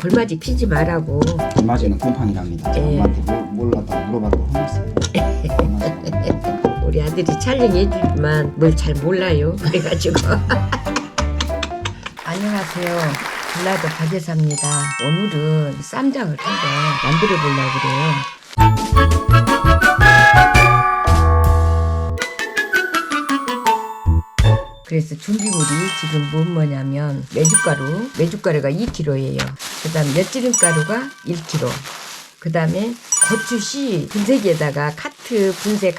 골맞이 피지 말라고. 맞이는 곰팡이랍니다. 예. 엄마한테 몰랐다고 물어봐도 혼났어요. 우리 아들이 촬영해주지만 뭘 잘 몰라요. 그래가지고. 안녕하세요. 전라도 박예사입니다. 오늘은 쌈장을 한번 만들어 보려고 그래요. 그래서 준비물이 지금 뭐냐면 메주가루가 2kg예요. 그 다음 엿기름가루가 1kg. 그 다음에 고추씨 분쇄기에다가 카트 분쇄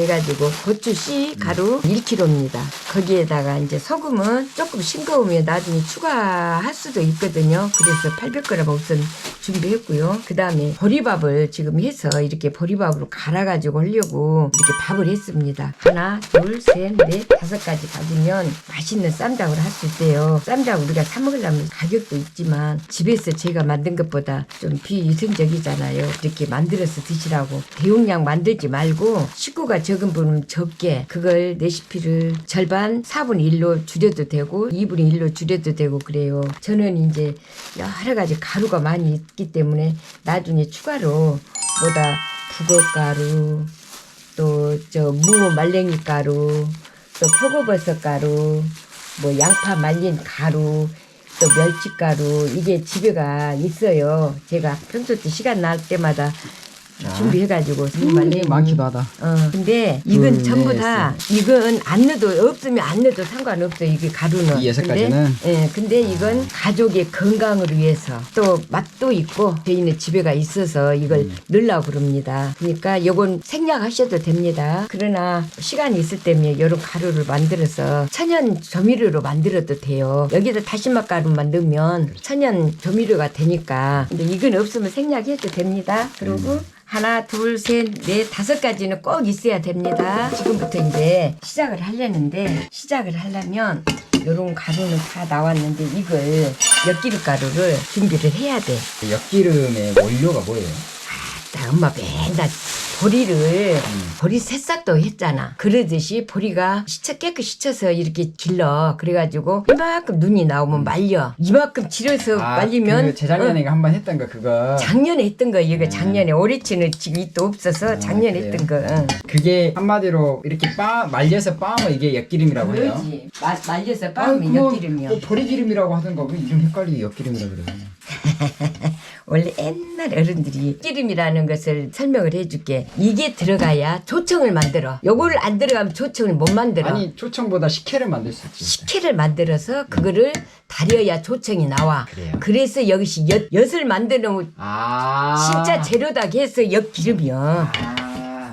해가지고 고추씨 가루 1kg입니다. 거기에다가 이제 소금은 조금 싱거우면 나중에 추가할 수도 있거든요. 그래서 800g 우선 준비했고요. 그 다음에 보리밥을 지금 해서 이렇게 보리밥으로 갈아가지고 하려고 이렇게 밥을 했습니다. 하나, 둘, 셋, 넷, 5가지 가지면 맛있는 쌈장을 할 수 있대요. 쌈장 우리가 사 먹으려면 가격도 있지만 집에서 제가 만든 것보다 좀 비위생적이잖아요. 이렇게 만들어서 드시라고. 대용량 만들지 말고 식구가 적은 분은 적게 그걸 레시피를 절반 4분의 1로 줄여도 되고 2분의 1로 줄여도 되고 그래요. 저는 이제 여러 가지 가루가 많이 있기 때문에 나중에 추가로 뭐다 북어가루 또 무 말랭이 가루 또 표고버섯 가루 뭐 양파 말린 가루 또 멸치가루 이게 집에가 있어요. 제가 평소 때 시간 날 때마다 준비해가지고 많기도 하다. 근데 이건 둘, 전부 넷, 다 이건 안 넣어도 없으면 안 넣어도 상관없어요. 이게 가루는. 이 6가지는? 근데 이건 가족의 건강을 위해서 또 맛도 있고 저희는 집에가 있어서 이걸 넣으려고 그럽니다. 그러니까 이건 생략하셔도 됩니다. 그러나 시간이 있을 때면 이런 가루를 만들어서 천연 조미료로 만들어도 돼요. 여기다 다시마 가루만 넣으면 천연 조미료가 되니까. 근데 이건 없으면 생략해도 됩니다. 그리고 하나, 둘, 셋, 넷, 5가지는 꼭 있어야 됩니다. 지금부터 이제 시작을 하려면 요런 가루는 다 나왔는데 이걸 엿기름 가루를 준비를 해야 돼. 엿기름의 원료가 뭐예요? 나 엄마 맨날 보리 새싹도 했잖아. 그러듯이 보리가 깨끗이 씻어서 이렇게 길러. 그래가지고 이만큼 눈이 나오면 말려. 이만큼 질어서 말리면 그 재작년에 한번 했던 거 그거. 작년에 했던 거 이거 작년에 올해치는 지금 또 없어서 작년에 그래요? 했던 거. 그게 한마디로 이렇게 말려서 빻으면 이게 엿기름이라고 해요. 그렇지. 말려서 빻으면 엿기름이요. 또 보리기름이라고 하던가 왜 이름 헷갈리게 엿기름이라 그래요. 원래 옛날 어른들이 기름이라는 것을 설명을 해줄게. 이게 들어가야 조청을 만들어. 요거를 안 들어가면 조청을 못 만들어. 아니 초청보다 식혜를 만들 수 있지. 식혜를 만들어서 그거를 달여야 조청이 나와. 그래요. 그래서 여기서 엿을 만드는 아 진짜 재료다 해서 엿기름이요.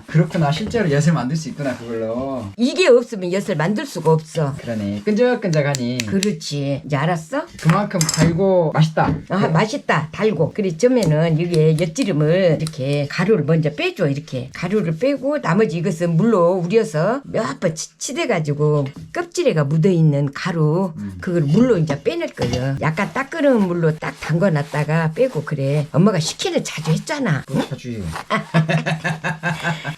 그렇구나. 실제로 엿을 만들 수 있구나 그걸로. 이게 없으면 엿을 만들 수가 없어. 그러네. 끈적끈적하니. 그렇지. 이제 알았어? 그만큼 달고 맛있다. 맛있다. 달고. 그래 처음에는 이게 엿기름을 이렇게 가루를 먼저 빼줘. 이렇게 가루를 빼고 나머지 이것은 물로 우려서 몇 번 치대가지고 껍질에가 묻어있는 가루 그걸 물로 이제 빼낼 거예요. 약간 따끈한 물로 딱 담궈놨다가 빼고 그래. 엄마가 식혜는 자주 했잖아. 자주.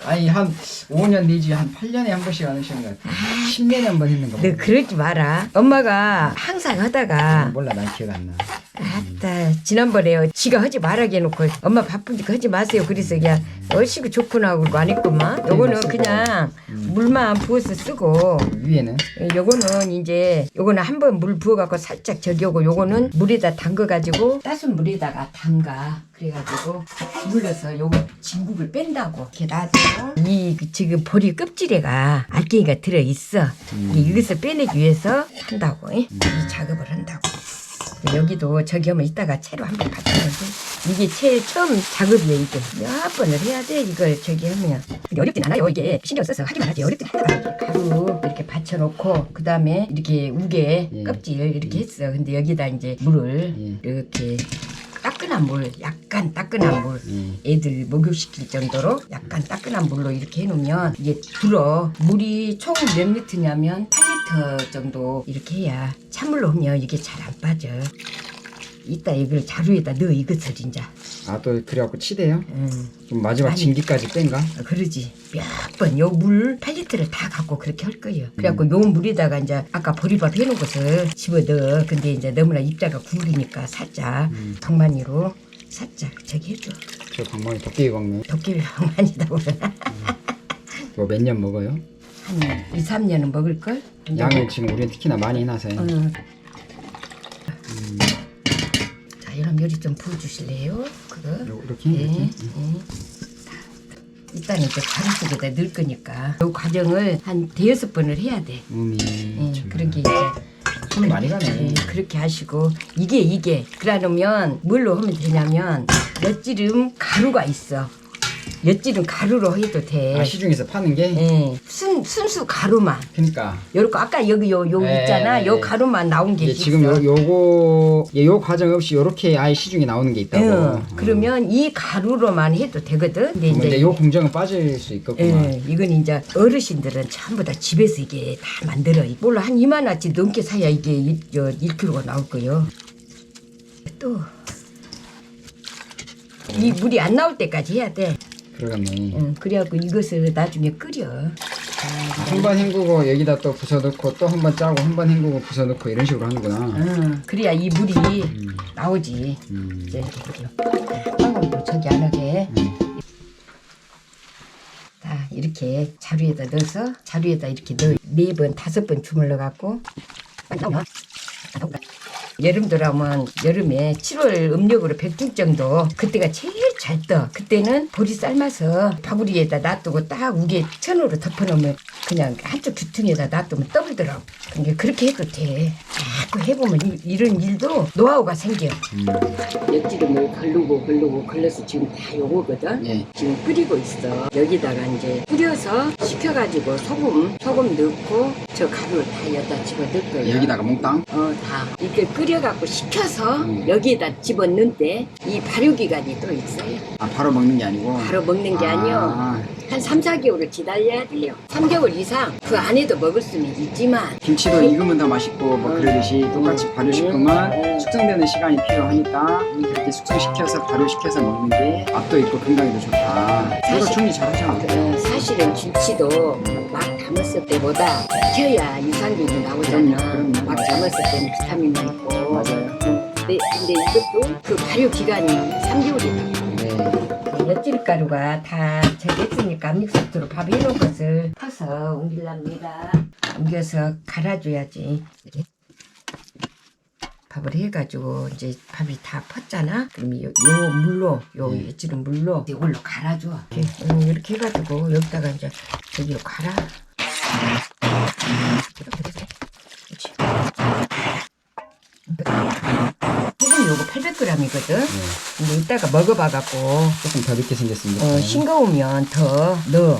아니 한 5년 내지 한 8년에 한 번씩 안 하시는 것 같아. 10년에 한 번 했는 거. 너 그러지 마라. 엄마가 항상 하다가 몰라 난 기억 안 나. 아따 지난번에 지가 하지 말라게 해놓고 엄마 바쁘니까 하지 마세요. 그래서 그냥 얼씨구 좋구나 그러고 안 했구만. 요거는 그냥 물만 부어서 쓰고 위에는 요거는 이제 요거는 한번 물 부어갖고 살짝 저기오고 요거는 물에다 담궈가지고 따순 물에다가 담가. 그래가지고 물러서 요거 진국을 뺀다고 이렇게 놔두고 이 지금 보리 껍질에가 알갱이가 들어있어. 이것을 빼내기 위해서 한다고 이 작업을 한다고. 여기도 저기 하면 이따가 채로 한번 받쳐놓지. 이게 채 처음 작업이에요. 이게 몇 번을 해야 돼 이걸 저기 하면. 근데 어렵진 않아요. 이게 신경 써서 하기만 하지 어렵진 않아. 가루 이렇게 받쳐놓고 그 다음에 이렇게 우게 껍질 이렇게 했어. 근데 여기다 이제 물을 이렇게 따끈한 물, 약간 따끈한 물, 애들 목욕시킬 정도로 약간 따끈한 물로 이렇게 해놓으면 이게 불어. 물이 총 몇 리터냐면 8리터 정도 이렇게 해야 찬물로 하면 이게 잘 안 빠져. 이따 이걸 자루에다 넣어 이것을 이제 아, 또 그래갖고 치대요? 응. 좀 마지막 아니. 진기까지 뺀가? 그러지. 몇 번 요 물 8리터를 다 갖고 그렇게 할 거예요. 그래갖고 요 물에다가 이제 아까 보리밥 해놓은 것을 집어넣어. 근데 이제 너무나 입자가 굵으니까 살짝 방망이로 살짝 저기 해줘. 저 방망이 도깨비 방망이. 도깨비 방망이라고 그러나? 이거 몇 년 먹어요? 한 2, 3년은 먹을걸? 양을 지금 우리는 특히나 많이 해놔서요. 자, 이런 요리 좀 부어주실래요? 그거? 이렇게? 네. 이렇게? 일단은 이제 가루 속에다 넣을 거니까 이 과정을 한 대여섯 번을 해야 돼. 그런 게 이제 손이 많이 가네. 그렇게 하시고 이게 그러면 뭘로 하면 되냐면 엿지름 가루가 있어. 엿지름 가루로 해도 돼. 아, 시중에서 파는 게? 예. 순수 가루만. 그니까. 요렇게 아까 여기 요 있잖아. 네. 요 가루만 나온 게 이제 있어. 지금 요 과정 없이 요렇게 아예 시중에 나오는 게 있다고. 그러면 이 가루로만 해도 되거든. 근데 그러면 이제 요 공정은 빠질 수 있겠구만. 예, 이건 이제 어르신들은 전부 다 집에서 이게 다 만들어. 몰라 한 2만 원치 넘게 사야 이게 1kg가 나올 거요. 또 이 물이 안 나올 때까지 해야 돼. 그러겠네. 그래갖고 이것을 나중에 끓여. 한 번 헹구고 여기다 또 부숴놓고 또 한 번 짜고 한 번 헹구고 부숴놓고 이런 식으로 하는구나. 그래야 이 물이 나오지. 이제 빵은 저기 안 하게. 자, 이렇게 자루에다 넣어서 자루에다 이렇게 넣어 4번, 5번 주물러 갖고 여름 들어오면 여름에 7월 음력으로 백중 정도 그때가 제일 잘 떠. 그때는 보리 삶아서 바구리에다 놔두고 딱 우게 천으로 덮어놓으면 그냥 한쪽 규퉁에다 놔두면 떠불더라고. 그러니까 그렇게 해도 돼. 자꾸 해보면 이런 일도 노하우가 생겨. 엿지름을 걸르고 걸러서 지금 다 요거거든. 예. 지금 끓이고 있어. 여기다가 이제 끓여서 식혀가지고 소금 넣고 저 가루를 다 여기다 집어 넣을 거야. 여기다가 몽땅? 다 이렇게 끓여갖고 식혀서 여기에다 집어넣는데 이 발효기간이 또 있어요. 아, 바로 먹는 게 아니고? 바로 먹는 게 아니요. 한 3, 4개월을 기다려야 돼요. 3개월 이상 그 안에도 먹을 수는 있지만 김치도 익으면 더 맛있고 뭐 그러듯이 똑같이 발효시키면 숙성되는 시간이 필요하니까 그렇게 숙성시켜서 발효시켜서 먹는 게 맛도 있고 건강에도 좋다. 이거 사실- 충분히 잘하잖아. 사실은 김치도 막 담았을 때보다 익혀야 유산균이 나오잖아. 그럼요. 막 담았을 때는 비타민이 있고. 맞아요. 근데 이것도 그 발효 기간이 3개월이다. 네. 엿질가루가 다 저됐으니까 압력솥으로 밥 해놓은 것을 퍼서 옮기랍니다. 옮겨서 갈아줘야지. 이렇게 밥을 해가지고 이제 밥이 다 펐잖아. 그럼 요 물로 엿질은 물로 이걸로 갈아줘. 이렇게 해가지고 여기다가 이제 저기로 갈아. 소금 요거 800g이거든. 근데 이따가 먹어봐갖고 조금 더 늦게 생겼습니다. 싱거우면 더 넣어.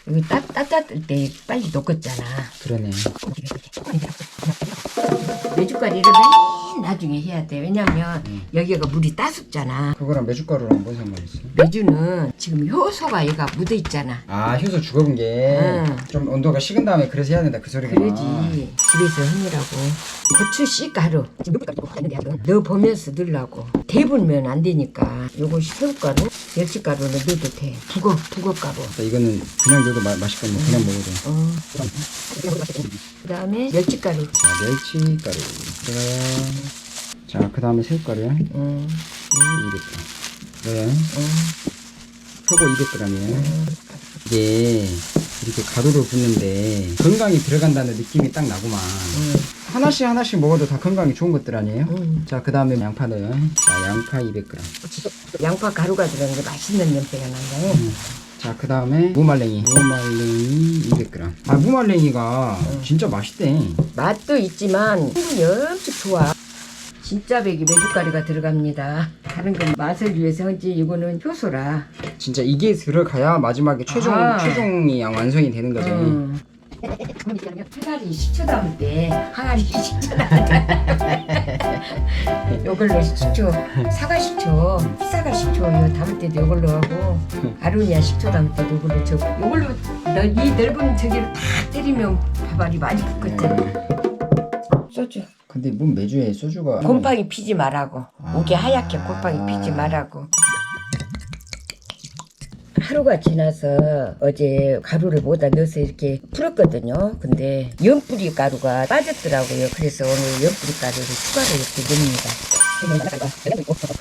여기 따뜻할 때 빨리 녹았잖아. 그러네. 메주가리를 맨 나중에 해야 돼. 왜냐면 여기가 물이 따숩잖아. 그거랑 메주가루랑 뭔 상관 있어? 메주는 지금 효소가 얘가 묻어 있잖아. 아, 효소 죽어본 게 좀 온도가 식은 다음에 그래서 해야 된다 그 소리구나. 그러지. 집에서 하느라고. 고추 씨가루 넣어 보면서 넣으려고. 대불면 안 되니까 요거 새우가루, 멸치가루를 넣어도 돼. 북어가루. 이거는 그냥 넣어도 맛있거든요. 그냥 먹어도. 그 다음에 멸치가루. 자, 멸치가루 들어가요. 자, 그 다음에 새우가루요. 200g. 그래요. 표고 200g이에요. 이게 이렇게 가루를 붓는데 건강이 들어간다는 느낌이 딱 나구만. 하나씩 먹어도 다 건강이 좋은 것들 아니에요? 자, 그 다음에 양파 넣어요. 자, 양파 200g. 양파 가루가 들어간 게 맛있는 냄새가 난다. 자, 그 다음에 무말랭이 200g. 아, 무말랭이가 진짜 맛있대. 맛도 있지만 엄청 좋아. 진짜 배기 메주가루가 들어갑니다. 다른 건 맛을 위해서 하지 이거는 효소라. 진짜 이게 들어가야 마지막에 최종이 완성이 되는 거죠. 항아리 식초 담을 때 항아리 식초 담을 때 요걸로 식초 사과 식초 담을 때도 요걸로 하고 아로니아 식초 담을 때도 요걸로 요걸로 이 넓은 저기를 다 때리면 밥알이 많이 붙거든. 소주 근데 뭔 매주에 소주가 곰팡이 피지 말라고. 우게 하얗게 곰팡이 피지 말라고. 하루가 지나서 어제 가루를 모다 넣어서 이렇게 풀었거든요. 근데 연뿌리 가루가 빠졌더라고요. 그래서 오늘 연뿌리 가루를 추가로 이렇게 넣습니다.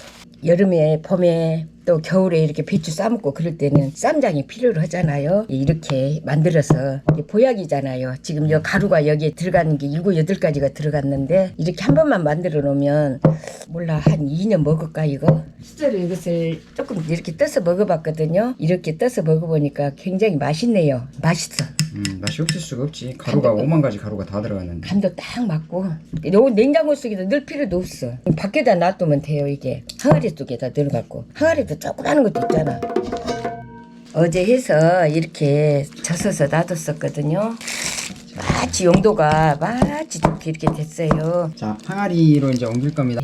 여름에 봄에 또 겨울에 이렇게 배추 싸먹고 그럴 때는 쌈장이 필요로 하잖아요. 이렇게 만들어서 이게 보약이잖아요. 지금 여 가루가 여기에 들어가는 게 7, 8가지가 들어갔는데 이렇게 한 번만 만들어 놓으면 몰라 한 2년 먹을까 이거? 수저로 이것을 조금 이렇게 떠서 먹어봤거든요. 이렇게 떠서 먹어보니까 굉장히 맛있네요. 맛있어. 맛이 없을 수가 없지. 가루가 5만 가지 가루가 다 들어갔는데. 간도 딱 맞고 요 냉장고 속에다 넣을 필요도 없어. 밖에다 놔두면 돼요. 이게 항아리 속에다 넣어갖고 항아리도 조그마한 것도 있잖아. 어제 해서 이렇게 젖어서 놔뒀었거든요. 마치 용도가 마치 좋게 이렇게 됐어요. 자, 항아리로 이제 옮길 겁니다.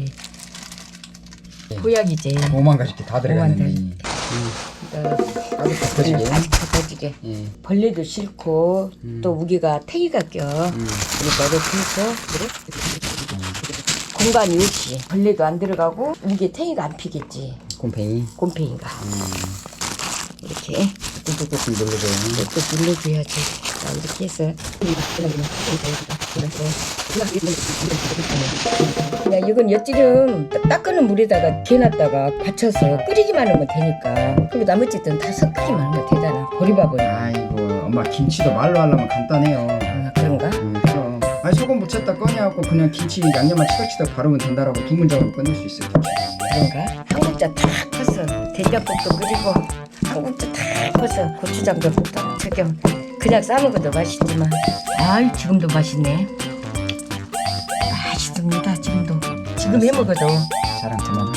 보약이지. 5만 가지 이렇게 다 들어갔는데. 터지게. 아직 터지게. 예. 벌레도 싫고 또 우기가 탱이가 껴. 그러니까 이렇게 해서 그래? 공간이 없이 벌레도 안 들어가고 우기에 탱이가 안 피겠지. 곰팡이. 곰팡이가. 이렇게 꾹꾹꾹 눌러줘요. 또 눌러줘야지. 자, 이렇게 해서 그냥 이건 엿지름 닦는 물에다가 개놨다가 받쳐서 끓이기만 하면 되니까. 그리고 나머지는 다 섞기만 하면 되잖아. 보리밥은. 아이고, 엄마 김치도 말로 하려면 간단해요. 그런가? 그럼. 아니 소금 묻혔다 꺼내갖고 그냥 김치 양념만 치덕치덕 바르면 된다라고 두 문장으로 끝낼 수 있어요. 그런가? 한국자 탁 퍼서 된장국도 끓이고 한국자 탁 퍼서 고추장도 딱 저겸 그냥 싸먹어도 맛있지만 아이 지금도 맛있네. 맛있습니다 지금도. 지금 해먹어도. 자랑 그만.